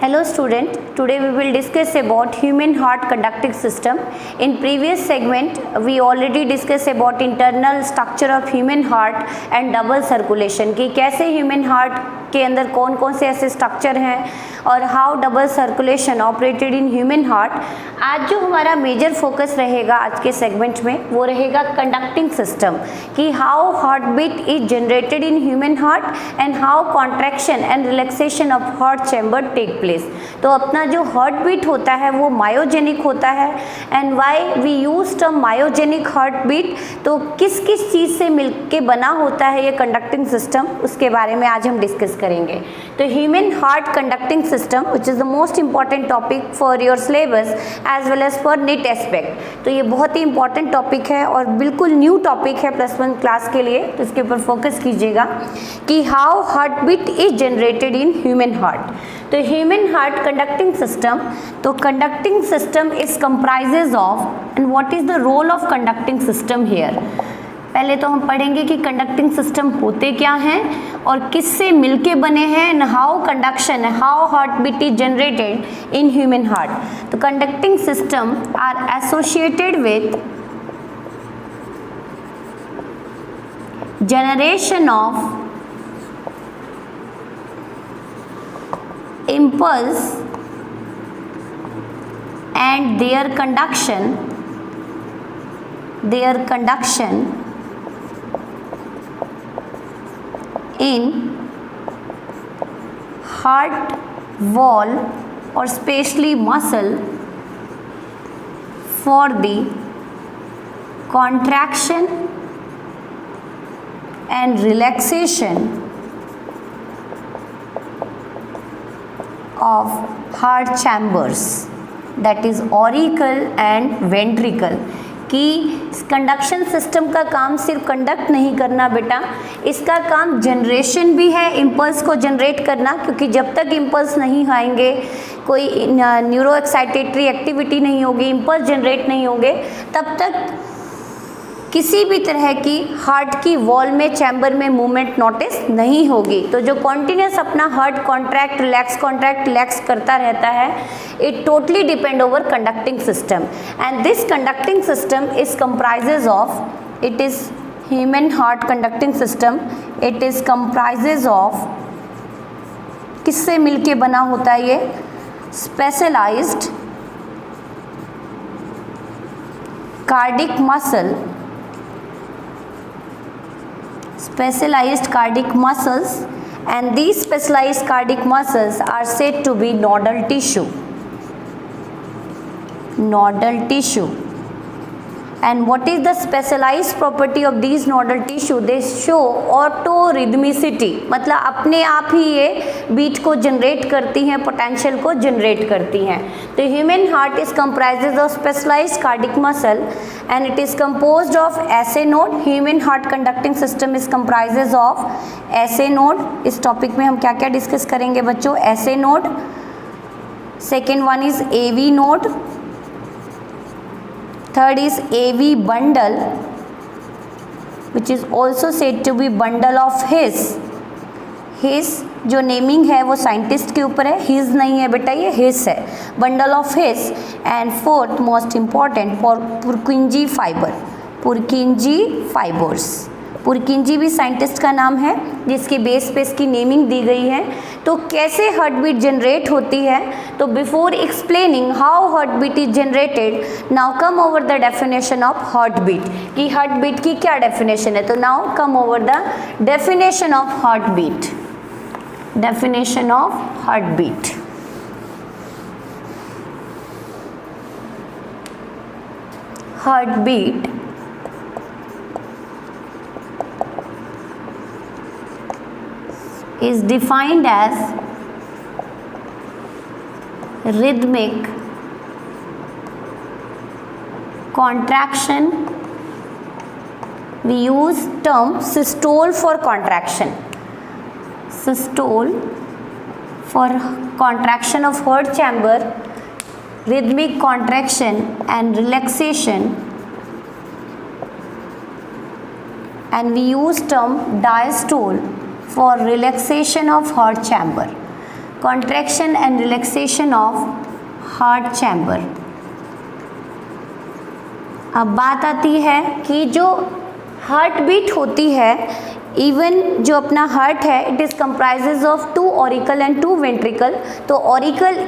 Hello student, today we will discuss about human heart conducting system. In previous segment we already discussed about internal structure of human heart and double circulation कि कैसे human heart के अंदर कौन कौन से ऐसे structure हैं और how double circulation operated in human heart. आज जो हमारा मेजर फोकस रहेगा आज के सेगमेंट में वो रहेगा कंडक्टिंग सिस्टम कि how heart beat is generated in human heart and how contraction and relaxation of heart chamber take place. तो अपना जो हार्ट बीट होता है वो मायोजेनिक होता है and why we use term myogenic heart beat. तो किस किस चीज़ से मिलके बना होता है ये कंडक्टिंग सिस्टम, उसके बारे में आज हम डिस्कस करेंगे। तो human heart conducting system which is the most important topic for your syllabus as well as for NEET aspect. तो ये बहुत ही इंपॉर्टेंट टॉपिक है और बिल्कुल न्यू टॉपिक है +1 क्लास के लिए, तो इसके ऊपर फोकस कीजिएगा कि how heart beat is generated in human heart. तो ह्यूमन हार्ट कंडक्टिंग सिस्टम, तो conducting system is comprises of and what is the role of conducting system here. पहले तो हम पढ़ेंगे कि कंडक्टिंग सिस्टम होते क्या हैं और किससे मिलके बने हैं and how conduction how heart beat is generated in human heart. तो conducting system are associated with generation of impulse and their conduction in heart wall or specially muscle for the contraction and relaxation of heart chambers, that is auricle and ventricle। कि conduction system का काम सिर्फ conduct नहीं करना बेटा, इसका काम generation भी है, इम्पल्स को जनरेट करना, क्योंकि जब तक इम्पल्स नहीं आएंगे कोई न्यूरो एक्साइटेटरी एक्टिविटी नहीं होगी, इम्पल्स जनरेट नहीं होंगे, तब तक किसी भी तरह की हार्ट की वॉल में चैम्बर में मूवमेंट नोटिस नहीं होगी। तो जो कॉन्टिन्यूस अपना हार्ट कॉन्ट्रैक्ट रिलैक्स करता रहता है, it totally depend over conducting system and this conducting system is comprises of, it is human heart conducting system, it is comprises of, किससे मिलके बना होता है ये, specialized cardiac muscle, specialized cardiac muscles, and these specialized cardiac muscles are said to be nodal tissue. And what is the specialized property of these nodal tissue? They show autorhythmicity, मतलब अपने आप ही ये बीट को generate करती हैं, potential को generate करती हैं। तो human heart is comprises of specialized cardiac muscle and it is composed of SA node. Human heart conducting system is comprises of SA node. इस टॉपिक में हम क्या क्या डिस्कस करेंगे बच्चों, SA node, second one is AV node, third is AV bundle which is also said to be bundle of his जो naming है वो साइंटिस्ट के ऊपर है, हिज नहीं है बेटा, ये हिस है, bundle of His. And fourth most important for पुरकिंजी fibres. पुरकिंजी भी साइंटिस्ट का नाम है जिसकी बेस पे इसकी नेमिंग दी गई है। तो कैसे हार्ट बीट जनरेट होती है, तो before explaining how heart beat is generated, now come over the definition of heart beat कि हार्ट बीट की क्या डेफिनेशन है। तो now come over the definition of heart beat. Definition of heart beat, heart beat is defined as rhythmic contraction. We use term systole for contraction, systole for contraction of heart chamber, rhythmic contraction and relaxation, and we use term diastole for relaxation of heart chamber. Contraction and relaxation of heart chamber. अब बात आती है कि जो heart beat होती है, even जो अपना हार्ट है, it is comprises of 2 auricle and 2 ventricle. तो ऑरिकल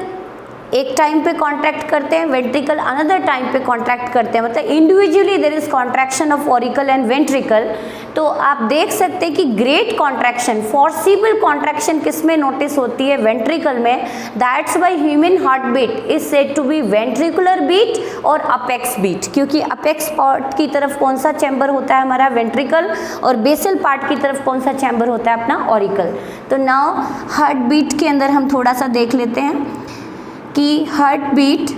एक टाइम पे कॉन्ट्रैक्ट करते हैं, वेंट्रिकल अनदर टाइम पे कॉन्ट्रैक्ट करते हैं, मतलब individually there is contraction of auricle and ventricle. तो आप देख सकते हैं कि ग्रेट कॉन्ट्रैक्शन, फोर्सिबल कॉन्ट्रैक्शन किस में नोटिस होती है? वेंट्रिकल में। That's why human heart beat is said to be ventricular beat और अपेक्स बीट, क्योंकि अपेक्स पार्ट की तरफ कौन सा चैम्बर होता है? हमारा वेंट्रिकल, और बेसल पार्ट की तरफ कौन सा चैम्बर होता है? अपना ऑरिकल। तो नाउ हार्ट बीट के अंदर हम थोड़ा सा देख लेते हैं कि हार्ट बीट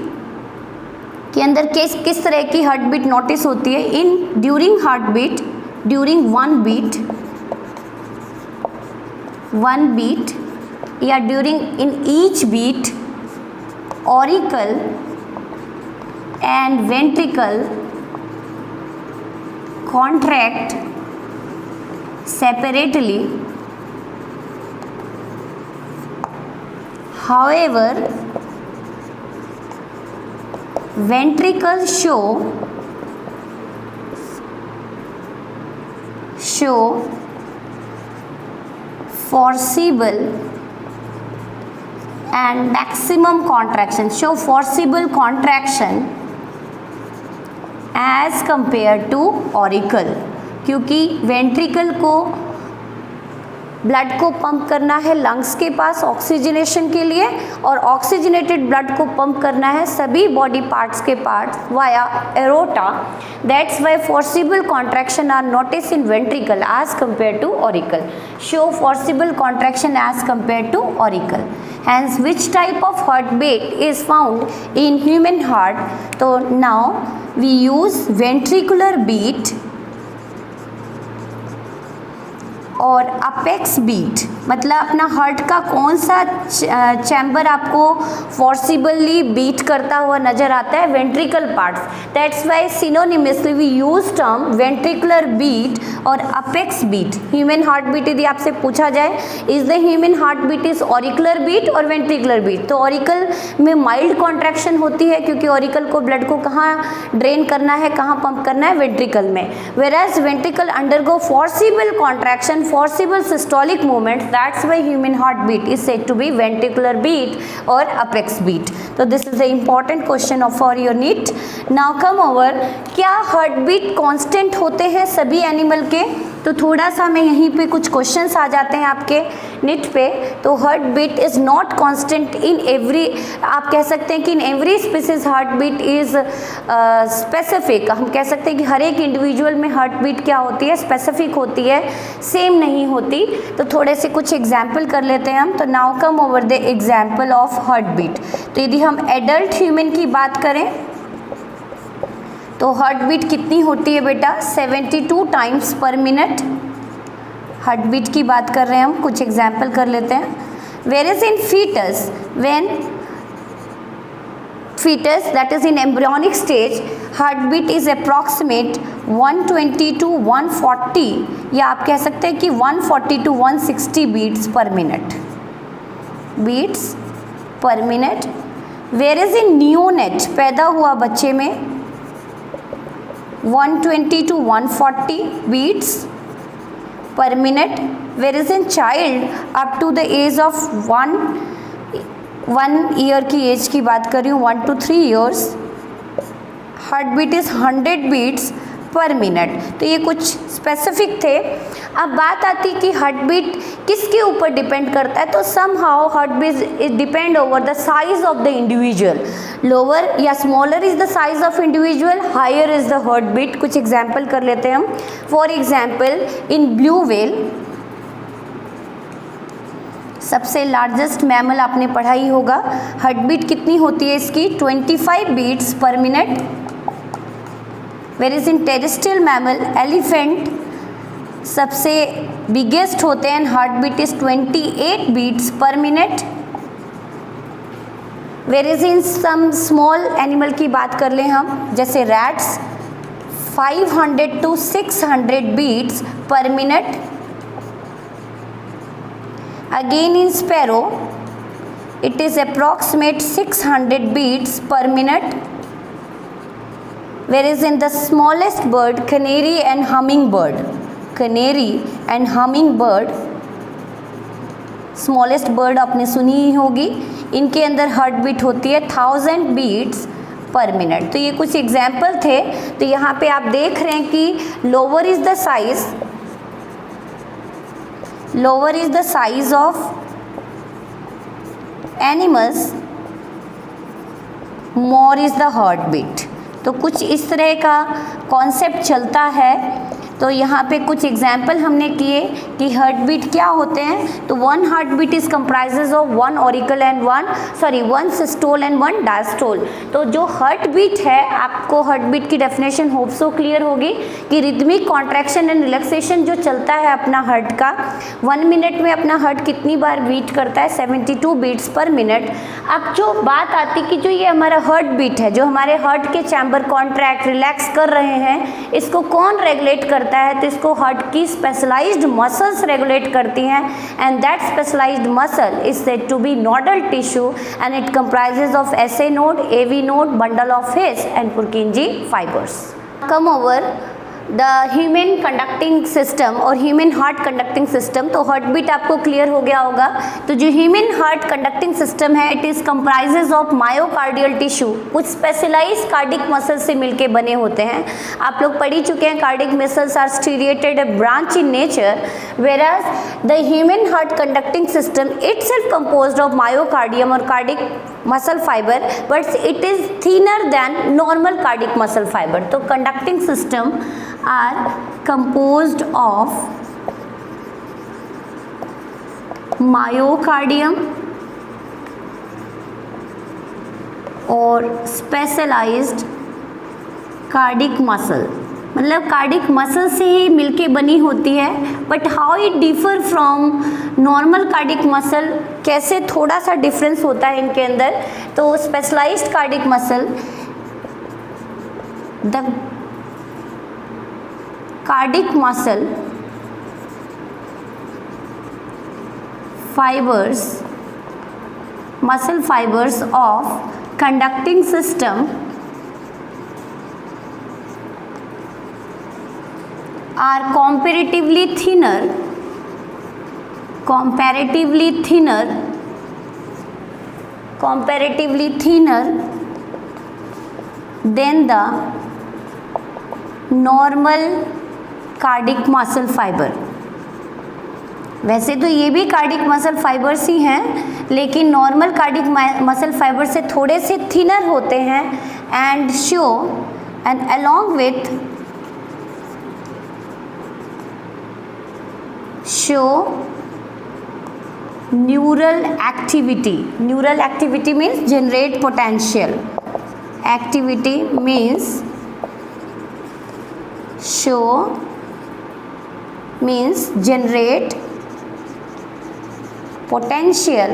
के अंदर किस तरह की हार्ट बीट नोटिस होती है। In during heart beat, during one beat या during in each beat, auricle and ventricle contract separately, however ventricles show forcible and maximum contraction, show forcible contraction as compared to auricle, क्योंकि ventricle को blood को pump करना है lungs के पास oxygenation के लिए, और ऑक्सीजनेटेड ब्लड को पंप करना है सभी बॉडी पार्ट्स के parts via aorta. That's why forcible contraction are notice in ventricle as compare to auricle. Show forcible contraction as compare to auricle. Hence which type of heart beat is found in human heart? तो now we use ventricular beat और apex beat, मतलब अपना heart का कौन सा chamber आपको forcibly beat करता हुआ नजर आता है? Ventricle parts. That's why synonymously we use term ventricular beat और apex beat. Human heart beat यदि आपसे पूछा जाए is the human heart beat is auricular beat और वेंट्रिकुलर बीट, तो ऑरिकल में माइल्ड कॉन्ट्रैक्शन होती है, क्योंकि ऑरिकल को ब्लड को कहाँ ड्रेन करना है, कहाँ पंप करना है? वेंट्रिकल में। Whereas ventricle undergo forcible contraction, forcible systolic movements, that's why human heartbeat is said to be ventricular beat or apex beat. So this is the important question for your NEET. Now come over, क्या heartbeat constant होते हैं सभी animal के? तो थोड़ा सा मैं यहीं पे कुछ क्वेश्चंस आ जाते हैं आपके नीट पे। तो heart beat is not constant in every, आप कह सकते हैं कि in every species heart beat is specific. हम कह सकते हैं कि हर एक इंडिविजुअल में हार्ट बीट क्या होती है? स्पेसिफिक होती है, सेम नहीं होती। तो थोड़े से कुछ एग्जाम्पल कर लेते हैं हम। तो now come over the example of heart beat. तो यदि हम एडल्ट ह्यूमन की बात करें तो हार्ट बीट कितनी होती है बेटा? 72 टाइम्स पर मिनट हार्ट बीट की बात कर रहे हैं हम। कुछ एग्जाम्पल कर लेते हैं। Where in fetus, when fetus that is in embryonic stage, heartbeat is approximate 120 to 140, या आप कह सकते हैं कि 140 to 160 beats per minute, beats per minute. Whereas in neonate, पैदा हुआ बच्चे में 120 to 140 beats per minute. Whereas in child up to the age of 1 year की एज की बात कर रही हूँ, 1 to 3 years, heart beat is 100 beats per minute. तो ये कुछ स्पेसिफिक थे। अब बात आती कि हार्ट बीट किसके ऊपर डिपेंड करता है? तो somehow heart beat is depend over the size of the individual. Lower या smaller is the size of individual, higher is the heart beat. कुछ एग्जाम्पल कर लेते हैं हम। For example in blue whale, सबसे लार्जेस्ट मैमल आपने पढ़ा ही होगा, हार्ट बीट कितनी होती है इसकी? 25 beats per minute. Where is in terrestrial mammal, elephant सबसे बिगेस्ट होते हैं, heart beat is 28 beats per minute. Where is in some small animal की बात कर लें हम, जैसे rats, 500 to 600 beats per minute. Again in sparrow it is approximate 600 beats per minute, whereas in the smallest bird, canary and hummingbird, smallest bird आपने सुनी ही होगी, इनके अंदर हार्ट बीट होती है 1000 बीट्स पर मिनट। तो ये कुछ एग्जाम्पल थे। तो यहाँ पे आप देख रहे हैं कि lower is the size of animals, more is the heart beat. तो कुछ इस तरह का कॉन्सेप्ट चलता है। तो यहाँ पे कुछ एग्जाम्पल हमने किए कि हार्ट बीट क्या होते हैं। तो one heart beat is comprises of one auricle and one systole and one diastole. तो जो हार्ट बीट है, आपको हार्ट बीट की डेफिनेशन होप सो क्लियर होगी कि रिदमिक कॉन्ट्रैक्शन एंड रिलैक्सेशन जो चलता है अपना हार्ट का, 1 मिनट में अपना हार्ट कितनी बार बीट करता है, 72 बीट्स पर मिनट। अब जो बात आती कि जो ये हमारा हार्ट बीट है, जो हमारे हार्ट के चैम्बर कॉन्ट्रैक्ट रिलैक्स कर रहे हैं, इसको कौन रेगुलेट करता है? तो इसको हार्ट की स्पेशलाइज्ड मसल्स रेगुलेट करती हैं, and that specialized muscle is said to be nodal tissue and it comprises of SA node, AV node, bundle of His and Purkinje fibers. Come over the human conducting system और human heart conducting system. तो heart beat आपको clear हो गया होगा। तो जो human heart conducting system है, it is comprises of myocardial tissue, कुछ स्पेशलाइज्ड कार्डिक मसल से मिलके बने होते हैं। आप लोग पढ़ ही चुके हैं, cardiac muscles are striated a branch in nature, whereas the human heart conducting system itself composed of myocardium or cardiac muscle fiber, but it is thinner than normal cardiac muscle fiber. तो conducting system are composed of myocardium और specialized cardiac muscle, मतलब cardiac muscle से ही मिलके बनी होती है। But how it differ from normal cardiac muscle, कैसे थोड़ा सा डिफरेंस होता है इनके अंदर। तो specialized cardiac muscle, the cardiac muscle fibres of conducting system are comparatively thinner than the normal cardiac muscle fiber। वैसे तो ये भी कार्डिक मसल फाइबर्स ही हैं, लेकिन नॉर्मल कार्डिक मसल फाइबर से थोड़े से थिनर होते हैं, and along with show neural activity means generate potential, activity means show means generate potential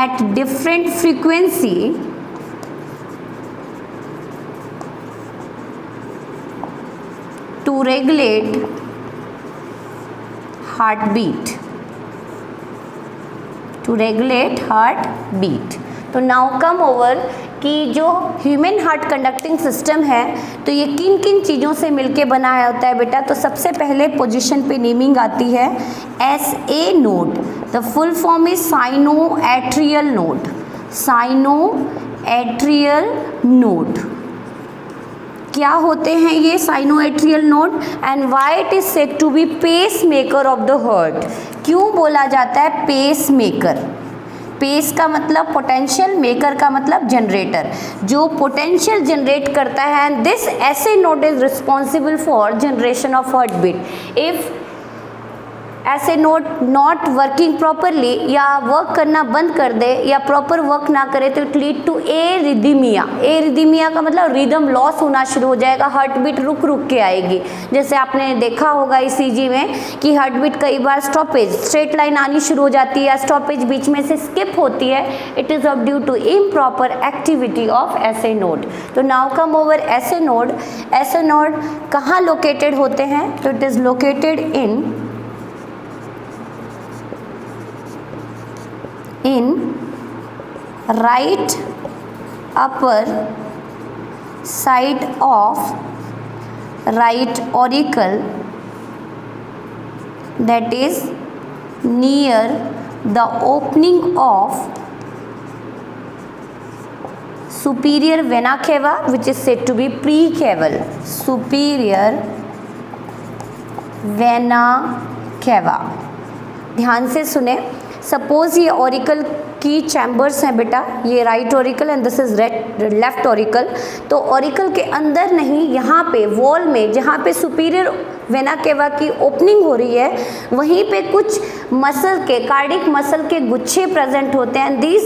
at different frequency to regulate heart beat, तो नाउ कम ओवर कि जो ह्यूमन हार्ट कंडक्टिंग सिस्टम है, तो ये किन किन चीज़ों से मिलके बना होता है बेटा। तो सबसे पहले पोजीशन पे नेमिंग आती है SA node, the full form is sinoatrial node. क्या होते हैं ये sinoatrial node, and why it is said to be pace maker of the heart. क्यों बोला जाता है पेस मेकर? पेस का मतलब पोटेंशियल, मेकर का मतलब जनरेटर, जो पोटेंशियल जनरेट करता है। And this SA node is responsible for generation of heart beat. If ऐसे नोड नॉट वर्किंग प्रॉपरली, या वर्क करना बंद कर दे या प्रॉपर वर्क ना करे, तो इट लीड टू एरिदमिया का मतलब रिदम लॉस होना शुरू हो जाएगा, हार्ट बीट रुक के आएगी। जैसे आपने देखा होगा ECG में कि हार्ट बीट कई बार स्टॉपेज, स्ट्रेट लाइन आनी शुरू हो जाती है या स्टॉपेज बीच में से स्किप होती है। It is of due to improper activity of SA node. तो now come over SA node कहाँ लोकेटेड होते हैं? तो it is located in in right upper side of right auricle, that is near the opening of superior vena cava, which is said to be precaval. superior vena cava, ध्यान से सुने। Suppose ये auricle की chambers हैं बेटा, ये right auricle and this is left auricle. तो auricle के अंदर नहीं, यहाँ पे वॉल में जहाँ पे सुपीरियर वेना केवा की ओपनिंग हो रही है वहीं पे कुछ मसल के, कार्डिक मसल के गुच्छे प्रेजेंट होते हैं। दिस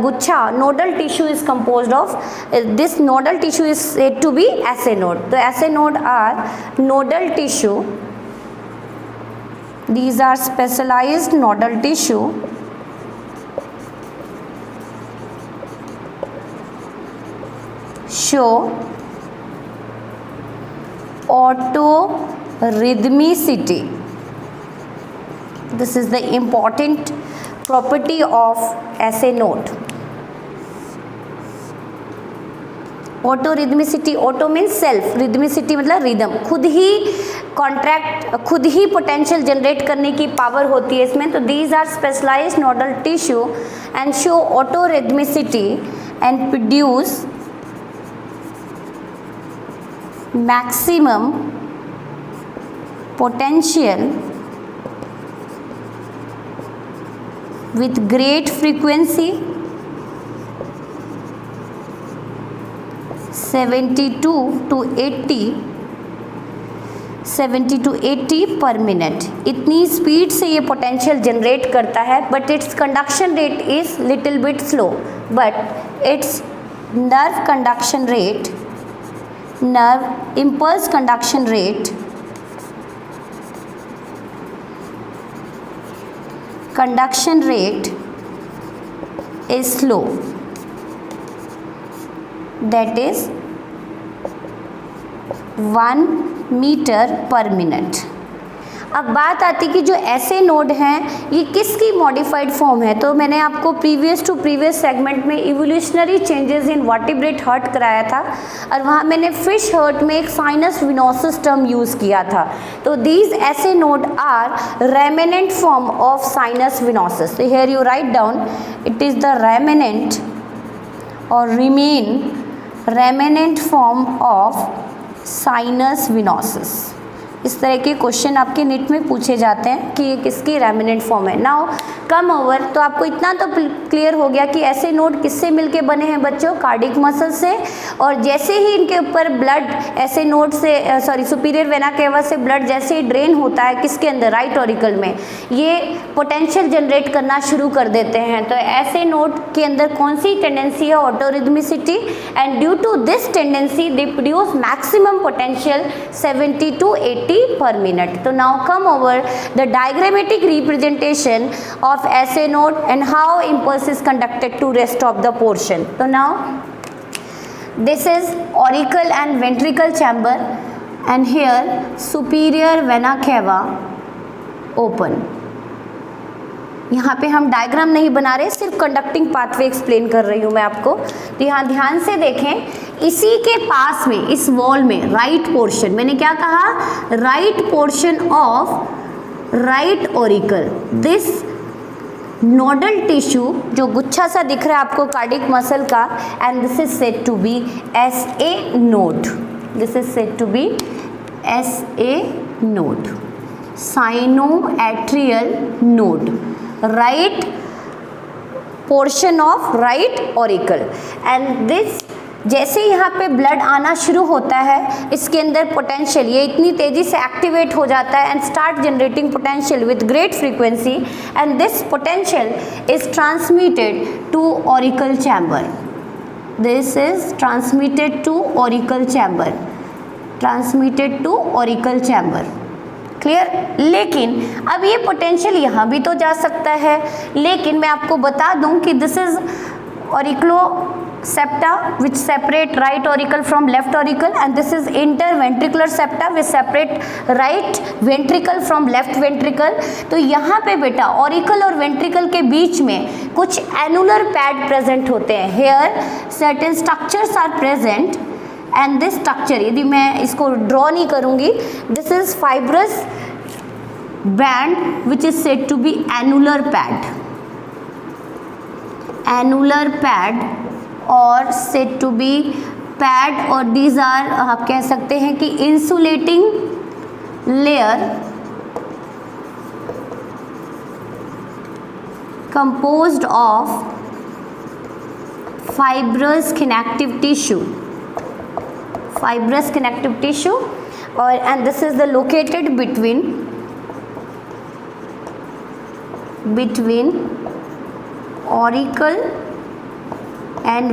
गुच्छा nodal tissue is composed of, this nodal tissue is said to be SA node. तो SA node are nodal tissue, these are specialized nodal tissue show autorhythmicity. This is the important property of SA node. Autorhythmicity, auto means self, rhythmicity मतलब rhythm, खुद ही contract, खुद ही potential generate करने की power होती है इसमें। तो these are specialized nodal tissue and show autorhythmicity and produce maximum potential with great frequency 72 to 80 पर मिनट, इतनी स्पीड से ये पोटेंशियल जनरेट करता है। But its conduction rate is little bit slow, but it's nerve conduction rate, nerve impulse conduction rate, conduction rate is slow, that is 1 meter per minute। अब बात आती कि जो ऐसे नोड हैं ये किसकी मॉडिफाइड फॉर्म है। तो मैंने आपको प्रीवियस सेगमेंट में evolutionary changes in vertebrate heart कराया था और वहाँ मैंने फिश हार्ट में एक साइनस विनोसिस टर्म यूज़ किया था। तो these SA node are remnant form of sinus venosus. तो here you write down, it is the remnant और remain remnant form of sinus venosus. इस तरह के क्वेश्चन आपके नीट में पूछे जाते हैं कि ये किसकी रेमिनेंट फॉर्म है। नाउ कम ओवर, तो आपको इतना तो क्लियर हो गया कि ऐसे नोड किससे मिलके बने हैं बच्चों, कार्डिक मसल से। और जैसे ही इनके ऊपर ब्लड ऐसे नोड से सुपीरियर वेना केवा से ब्लड जैसे ही ड्रेन होता है किसके अंदर, राइट ऑरिकल में, ये पोटेंशियल जनरेट करना शुरू कर देते हैं। तो ऐसे नोड के अंदर कौन सी टेंडेंसी है, autorhythmicity, and due to this tendency they produce maximum potential 70 to 80 per minute. So now come over the diagrammatic representation of SA node and how impulse is conducted to rest of the portion. So now this is auricle and ventricle chamber and here superior vena cava open. यहाँ पे हम diagram नहीं बना रहे, सिर्फ conducting pathway explain कर रही हूँ मैं आपको। तो यहाँ ध्यान से देखें, इसी के पास में इस वॉल में राइट पोर्शन, मैंने क्या कहा, right portion of right auricle, this nodal tissue जो गुच्छा सा दिख रहा है आपको कार्डिक मसल का, and this is said to be SA node, this is said to be SA node, sinoatrial node, right portion of right auricle. And this, जैसे यहाँ पे ब्लड आना शुरू होता है इसके अंदर पोटेंशियल ये इतनी तेज़ी से एक्टिवेट हो जाता है and start generating potential with great frequency, and this potential is transmitted to auricle chamber, this is transmitted to auricle chamber, transmitted to auricle chamber, clear. लेकिन अब ये पोटेंशियल यहाँ भी तो जा सकता है, लेकिन मैं आपको बता दूं कि this is auriculo septa which separate right auricle from left auricle, and this is interventricular septa which separate right ventricle from left ventricle. तो यहाँ पे बेटा auricle और ventricle के बीच में कुछ annular pad present होते हैं. Here certain structures are present and this structure, यदि मैं इसको draw नहीं करूँगी, this is fibrous band which is said to be annular pad. Annular pad or said to be pad, और these are आप कह सकते हैं कि insulating layer composed of fibrous connective tissue. Fibrous connective tissue, or and this is the located between auricle and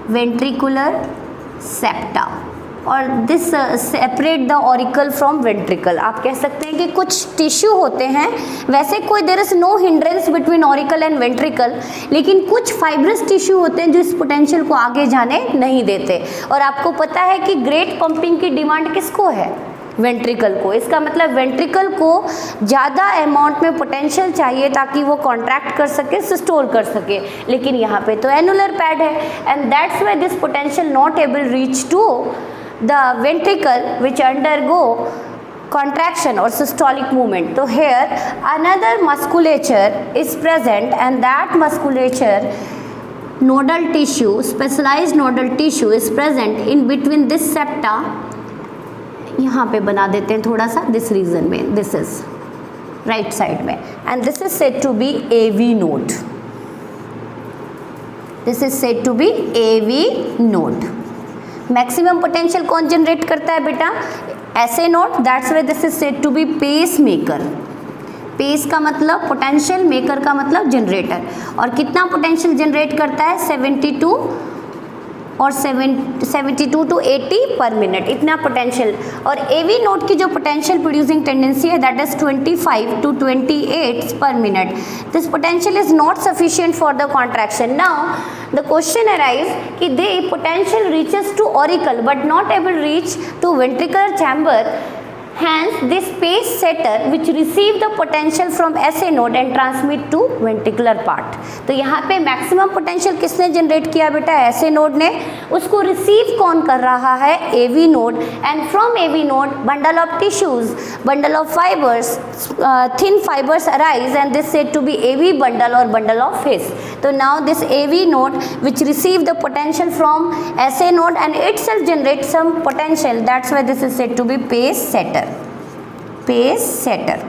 ventricular septa, और this separate the auricle from ventricle. आप कह सकते हैं कि कुछ टिश्यू होते हैं, वैसे कोई there is no hindrance between auricle and ventricle, लेकिन कुछ फाइब्रस टिश्यू होते हैं जो इस पोटेंशियल को आगे जाने नहीं देते. और आपको पता है कि ग्रेट पंपिंग की डिमांड किसको है? वेंट्रिकल को. इसका मतलब वेंट्रिकल को ज़्यादा अमाउंट में पोटेंशियल चाहिए ताकि वो कॉन्ट्रैक्ट कर सके, सिस्टोल कर सके, लेकिन यहाँ पे तो एनुलर पैड है, and that's why this potential not able reach to the ventricle which undergo contraction or systolic movement. So here another musculature is present, and that musculature nodal tissue, specialized nodal tissue is present in between this septa. यहाँ पे बना देते हैं थोड़ा सा, this region में, this is right side में, and this is said to be AV node. This is said to be AV node. Maximum potential कौन जनरेट करता है बेटा? SA node. That's why this is said to be pace maker. Pace का मतलब potential, maker का मतलब generator. और कितना पोटेंशियल जनरेट करता है? 72 और 72 to 80 पर मिनट, इतना पोटेंशियल. और AV नोड की जो पोटेंशियल प्रोड्यूसिंग टेंडेंसी है that is 25 to 28 per minute. This potential is not sufficient for the contraction. Now the question arise कि the potential reaches to auricle but not able reach to ventricular chamber. Hence, this pace setter which receive the potential from SA node and transmit to ventricular part. तो यहाँ पे maximum potential किसने generate किया बेटा? SA node ने. उसको receive कौन कर रहा है? AV node. And from AV node bundle of tissues, bundle of fibres, thin fibres arise, and this said to be AV bundle और बंडल ऑफ हिस. तो now this AV node which receive the potential from SA node and itself generate some potential. That's why this is said to be pace setter. Pace setter.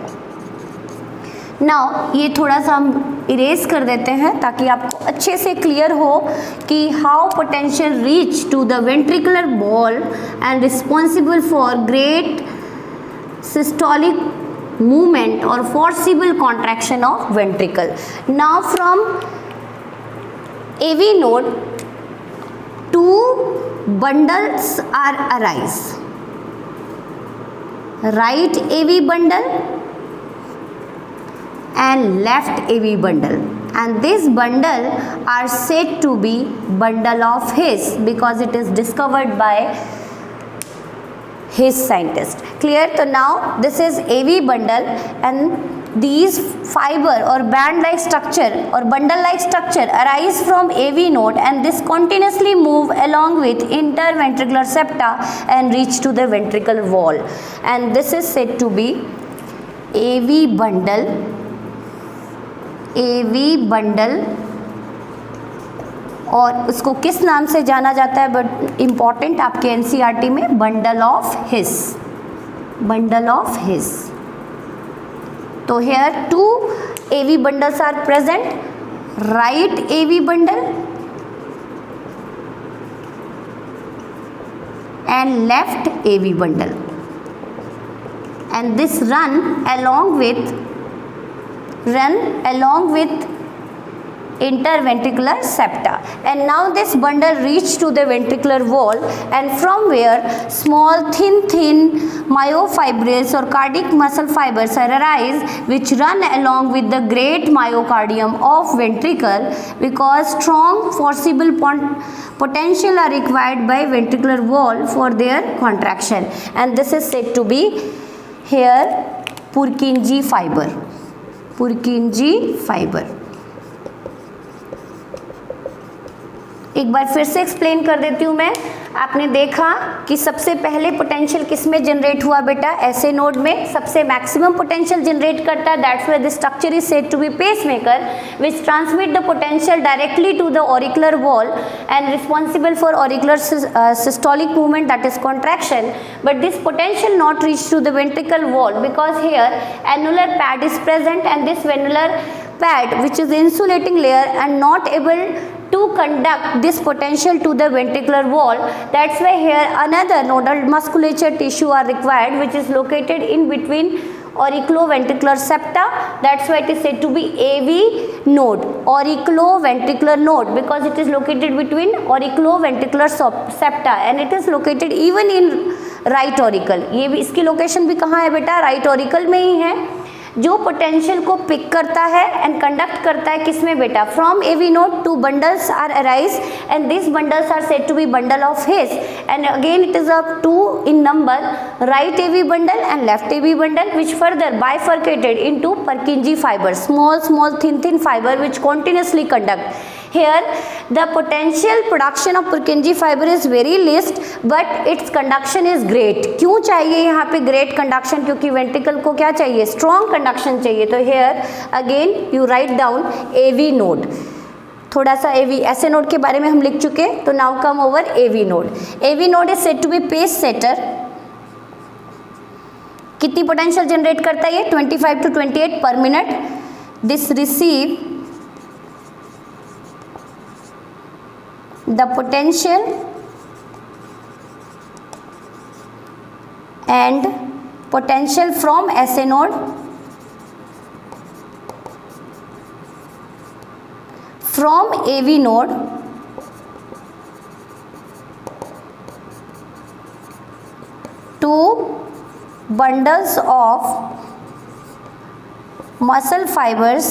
Now ये थोड़ा सा हम erase कर देते हैं ताकि आपको अच्छे से क्लियर हो कि how potential reach to the ventricular wall and responsible for great systolic movement और forcible contraction of ventricle. Now from AV node 2 bundles are arise. Right AV bundle and left AV bundle, and this bundle are said to be bundle of His because it is discovered by his scientist. Clear? So now this is AV bundle, and these fiber or band like structure or bundle like structure arise from AV node, and this continuously move along with interventricular septa and reach to the ventricle wall, and this is said to be AV bundle. AV bundle, और उसको किस नाम से जाना जाता है but important आपके NCERT में? Bundle of his. Bundle of His. तो here 2 AV bundles are present, right AV bundle and left AV bundle, and this run along with interventricular septa, and now this bundle reach to the ventricular wall, and from where small thin myofibrils or cardiac muscle fibers arise, which run along with the great myocardium of ventricle, because strong forcible potential are required by ventricular wall for their contraction, and this is said to be here Purkinje fiber. Purkinje fiber एक बार फिर से explain कर देती हूँ मैं। आपने देखा कि सबसे पहले पोटेंशियल किस में जनरेट हुआ बेटा, ऐसे नोड में सबसे मैक्सिमम पोटेंशियल जनरेट करता है, that's why the structure is said to be pacemaker which transmit the potential directly to the auricular wall and responsible for auricular systolic movement, that is contraction, but this potential not reach to the ventricle wall because here annular pad is present, and this annular pad which is insulating layer and not able to conduct this potential to the ventricular wall. That's why here another nodal musculature tissue are required which is located in between auriculoventricular septa. That's why it is said to be AV node, auriculoventricular node, because it is located between auriculoventricular septa and it is located even in right auricle. ये भी इसकी location भी कहाँ है बेटा, right auricle में ही है, जो पोटेंशियल को पिक करता है एंड कंडक्ट करता है किसमें बेटा, from AV node to bundles are arise and this bundles are said to be bundle of His, and again it is up two in number, right AV bundle and left AV bundle which further bifurcated into Purkinje fiber, small thin fiber which continuously conduct. Here the potential production of Purkinje fiber is very least but its conduction is great. क्यों चाहिए यहाँ पे great conduction, क्योंकि ventricle को क्या चाहिए, strong conduction चाहिए. तो here again you write down AV node. थोड़ा सा AV ऐसे नोड के बारे में हम लिख चुके, तो now come over AV node. AV node is said to be pace setter. कितनी पोटेंशियल जनरेट करता है ये, 25 to 28 per minute. This receive the potential and potential from SA node from AV node to bundles of muscle fibers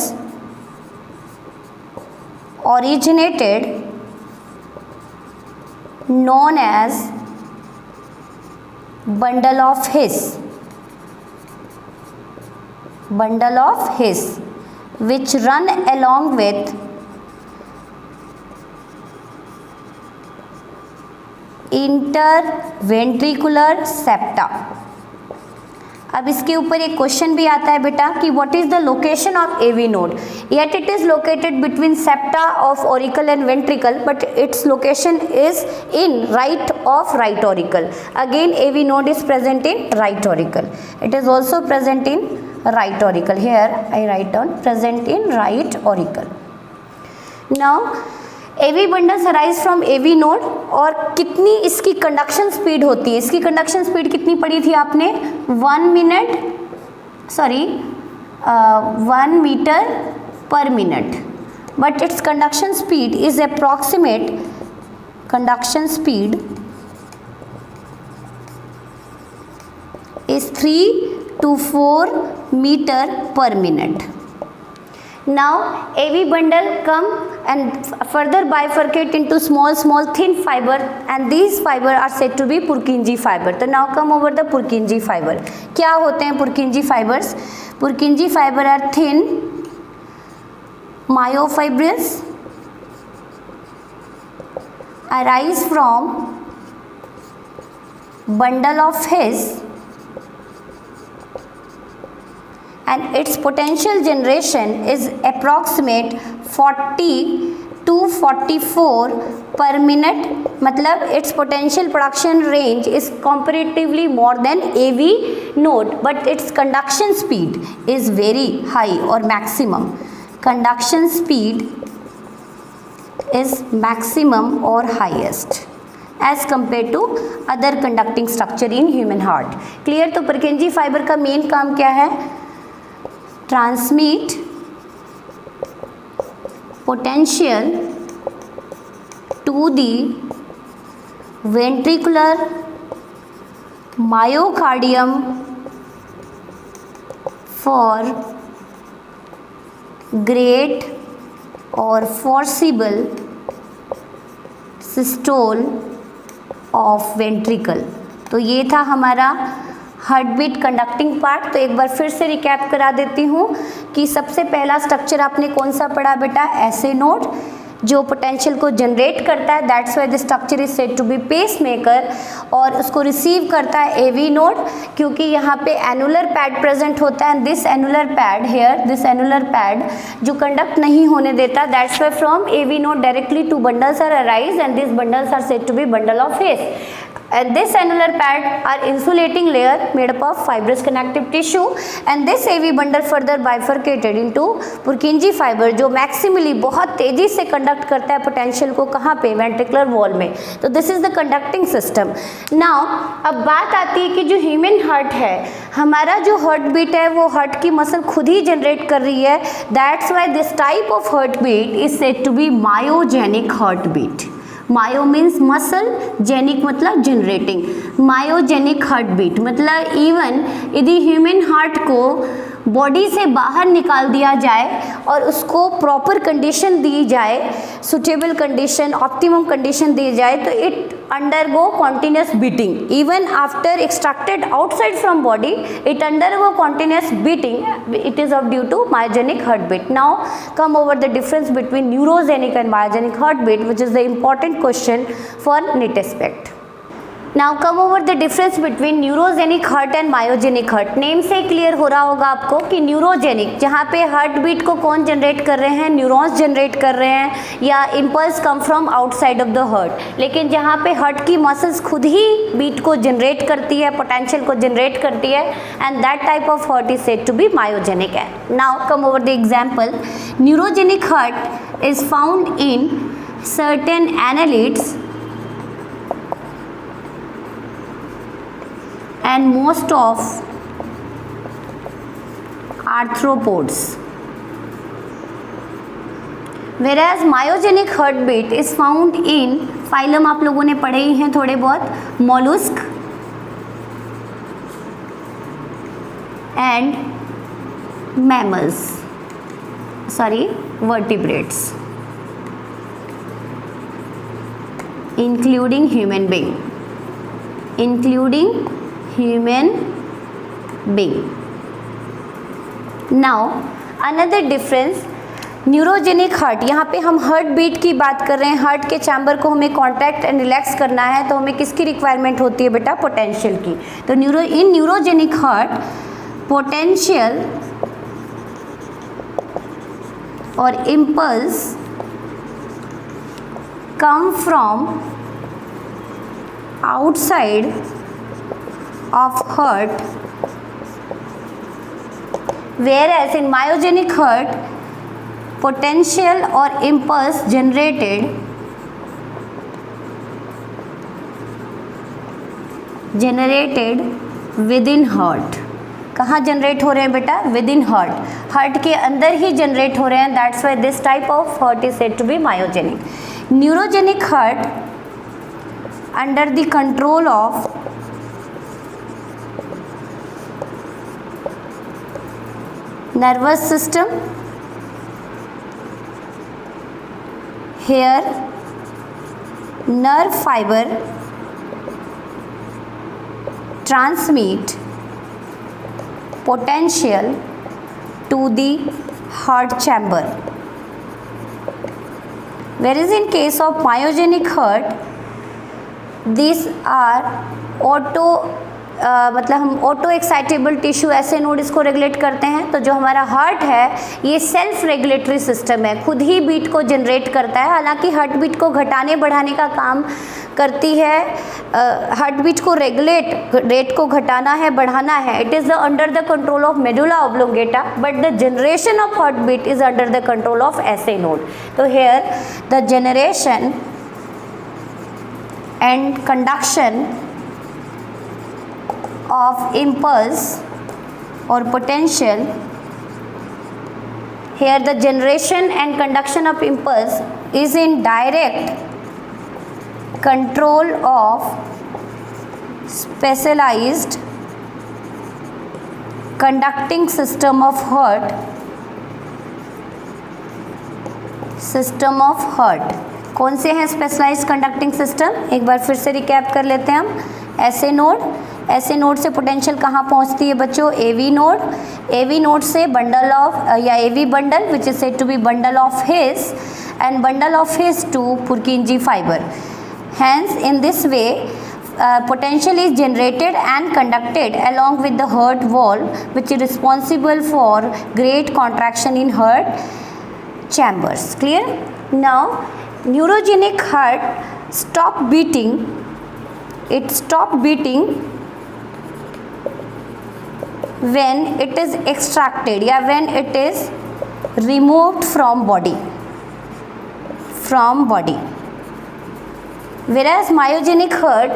originated known as bundle of His, which run along with interventricular septa. अब इसके ऊपर एक question भी आता है बेटा कि what is the location of AV node, yet it is located between septa of auricle and ventricle, but its location is in right of right auricle. Again AV node is present in right auricle, it is also present in right auricle. Here I write down present in right auricle. Now AV bundles arise from AV node, और कितनी इसकी conduction speed होती है, इसकी conduction speed कितनी पढ़ी थी आपने, 1 metre per minute, but its conduction speed is approximate, conduction speed is 3 to 4 metre per minute. Now AV bundle come and further bifurcate into small thin fiber, and these fiber are said to be Purkinje fiber. तो now come over the Purkinje fiber. क्या होते हैं Purkinje fibers? Purkinje fiber are thin myofibrils arise from bundle of His, and its potential generation is approximate 40 to 44 per minute. मतलब its potential production range is comparatively more than AV node, but its conduction speed is very high or maximum. Conduction speed is maximum or highest as compared to other conducting structure in human heart. Clear? तो Purkinje fiber का main काम क्या है? Transmit potential to the ventricular myocardium for great or forcible systole of ventricle। तो ये था हमारा heart beat conducting part. तो एक बार फिर से रिकैप करा देती हूँ कि सबसे पहला स्ट्रक्चर आपने कौन सा पढ़ा बेटा, एसए नोड, जो पोटेंशियल को जनरेट करता है, that's why the structure is said to be pace maker, और उसको रिसीव करता है एवी नोड, क्योंकि यहाँ पे एनुलर पैड प्रेजेंट होता है, this annular pad here, this annular pad जो कंडक्ट नहीं होने देता, that's why from AV node directly to bundles are arise and this bundles are said to be bundle of His. And this annular pad are insulating layer made up of fibrous connective tissue, and this AV bundle further bifurcated into Purkinje fiber जो maximally बहुत तेजी से conduct करता है potential को, कहाँ पे, ventricular wall में। तो this is the conducting system. Now अब बात आती है कि जो ह्यूमन हार्ट है, हमारा जो हार्ट बीट है वो हार्ट की मसल खुद ही जनरेट कर रही है, that's why this type of heart beat is said to be myogenic heart beat. Myo means muscle, genic मतलब जनरेटिंग, मायोजेनिक हार्ट बीट मतलब इवन यदि ह्यूमन हार्ट को बॉडी से बाहर निकाल दिया जाए और उसको प्रॉपर कंडीशन दी जाए, सुटेबल कंडीशन, ऑप्टिमम कंडीशन दी जाए, तो it undergo continuous beating even after extracted outside from body, it undergo continuous beating, it is of due to myogenic heartbeat. Now come over the difference between neurogenic and myogenic heartbeat, which is the important question for NEET aspect. Now come over the difference between neurogenic heart and myogenic heart. Name से clear हो रहा होगा आपको कि neurogenic जहाँ पे heart beat को कौन जनरेट कर रहे हैं, न्यूरॉन्स जनरेट कर रहे हैं या impulse come from outside of the heart, लेकिन जहाँ पे हार्ट की मसल्स खुद ही बीट को जनरेट करती है, पोटेंशियल को जनरेट करती है, and that type of heart is said to be myogenic है। Now come over the example. Neurogenic heart is found in certain annelids and most of arthropods, whereas myogenic heartbeat is found in phylum, आप लोगों ने पढ़े ही हैं थोड़े बहुत, mollusk and mammals, sorry vertebrates including human being, Now another difference, neurogenic heart, यहाँ पे हम हार्ट बीट की बात कर रहे हैं, हार्ट के चैम्बर को हमें कॉन्ट्रैक्ट एंड रिलैक्स करना है, तो हमें किसकी रिक्वायरमेंट होती है बेटा, पोटेंशियल की। तो इन न्यूरोजेनिक हार्ट पोटेंशियल और impulse come from outside of heart, whereas in myogenic heart potential or impulse generated within heart। कहाँ जनरेट हो रहे हैं बेटा, विद इन हार्ट, हार्ट के अंदर ही जनरेट हो रहे हैं, that's why this type of heart is said to be myogenic. Neurogenic heart under the control of nervous system, here nerve fiber transmit potential to the heart chamber, whereas in case of myogenic heart these are मतलब हम auto excitable tissue ऐसे node इसको regulate करते हैं। तो जो हमारा heart है ये सेल्फ रेगुलेटरी सिस्टम है, खुद ही बीट को जनरेट करता है, हालांकि हार्ट बीट को घटाने बढ़ाने का काम करती है, हार्ट बीट को रेट को घटाना है बढ़ाना है, it is under the control of medulla oblongata, but the generation of heart beat is under the control of SA node. तो here the generation and conduction of impulse or potential here the generation and conduction of impulse is in direct control of specialized conducting system of heart कौन से हैं specialised conducting system? एक बार फिर से recap कर लेते हैं हम. ऐसे नोड से पोटेंशियल कहाँ पहुँचती है बच्चों? एवी नोड से बंडल ऑफ या AV bundle which is said to be bundle of His and bundle of His to Purkinje fibre. Hence in this way potential is generated and conducted along with the heart wall which is responsible for great contraction in heart chambers. Clear? Now neurogenic heart stop beating when it is extracted या when it is removed from body. Whereas myogenic heart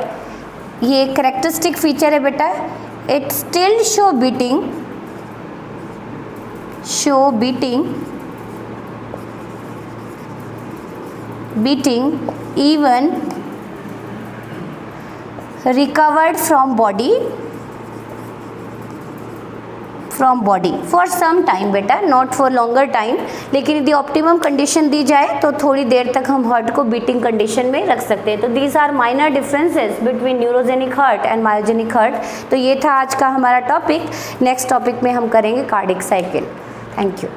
ये characteristic feature है बेटा, it still show beating even recovered from body for some time बेटा, not for longer time. लेकिन यदि optimum condition दी जाए तो थोड़ी देर तक हम हार्ट को बीटिंग कंडीशन में रख सकते हैं. तो these are minor differences between neurogenic heart and myogenic heart. तो ये था आज का हमारा टॉपिक. नेक्स्ट टॉपिक में हम करेंगे कार्डियक साइकिल. Thank you.